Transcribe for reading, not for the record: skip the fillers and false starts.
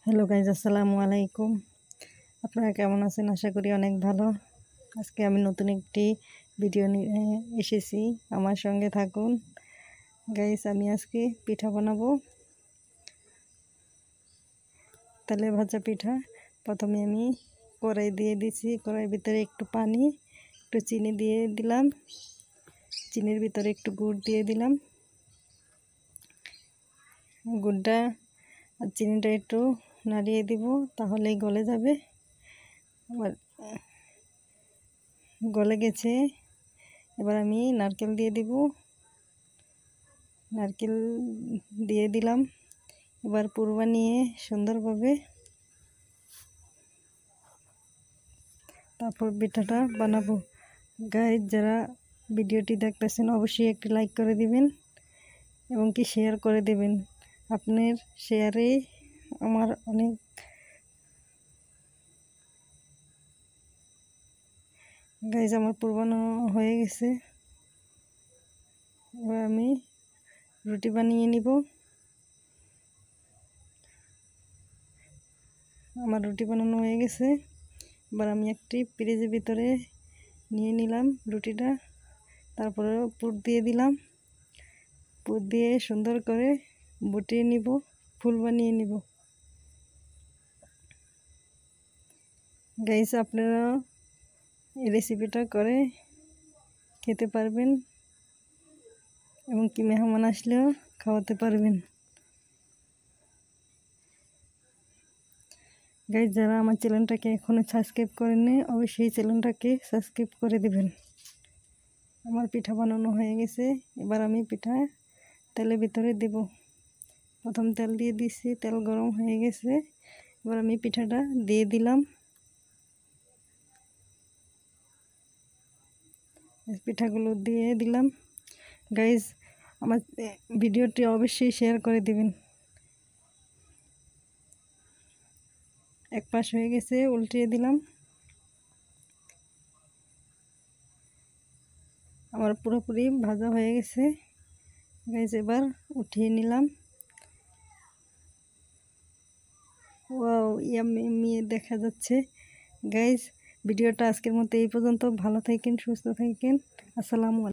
Hello guys, আসসালামু আলাইকুম। আপনারা কেমন আছেন? আশা করি অনেক ভালো। আজকে আমি নতুন একটি ভিডিও নিয়ে এসেছি, আমার সঙ্গে থাকুন গাইজ। আমি আজকে পিঠা বানাবো, তেলে ভাজা পিঠা। প্রথমে আমি কড়াই দিয়ে দিছি, কড়াইয়ের ভিতরে একটু পানি, একটু চিনি দিয়ে দিলাম, চিনির ভিতরে একটু গুড় দিয়ে দিলাম। গুড়টা আর চিনিটা একটু নাড়িয়ে দিব, তাহলেই গলে যাবে। আবার গলে গেছে, এবার আমি নারকেল দিয়ে দিব, নারকেল দিয়ে দিলাম। এবার পুর বানিয়ে সুন্দরভাবে তারপর পিঠাটা বানাবো। গাইজ, যারা ভিডিওটি দেখতেছেন অবশ্যই একটি লাইক করে দিবেন এবং কি শেয়ার করে দেবেন। আপনার শেয়ারে আমার অনেক গাইজ, আমার পুর বানানো হয়ে গেছে। এবার আমি রুটি বানিয়ে নিব। আমার রুটি বানানো হয়ে গেছে। এবার আমি একটি পিরিজের ভিতরে নিয়ে নিলাম রুটিটা, তারপরে পুর দিয়ে দিলাম। পুর দিয়ে সুন্দর করে বটিয়ে নিব, ফুল বানিয়ে নিব। গাইস, আপনারা এই রেসিপিটা করে খেতে পারবেন এবং কি মেহমান আসলেও খাওয়াতে পারবেন। গাইস, যারা আমার চ্যানেলটাকে এখনো সাবস্ক্রাইব করেননি অবশ্যই চ্যানেলটাকে সাবস্ক্রাইব করে দেবেন। আমার পিঠা বানানো হয়ে গেছে। এবার আমি পিঠা তেলের ভিতরে দেব। প্রথম তেল দিয়ে দিচ্ছি, তেল গরম হয়ে গেছে। এবার আমি পিঠাটা দিয়ে দিলাম। পিঠাগুলো দিয়ে দিলাম। গাইজ, আমার ভিডিওটি অবশ্যই শেয়ার করে দিবেন। এক পাশ হয়ে গেছে, উল্টিয়ে দিলাম। আমার পুরোপুরি ভাজা হয়ে গেছে গাইজ, এবার উঠিয়ে নিলাম। ওয়াও, ইয়াম্মি দেখা যাচ্ছে। গাইজ, ভিডিওটা আজকের মতো এই পর্যন্ত। ভালো থাকেন, সুস্থ থাকেন। আসসালামু আলাইকুম।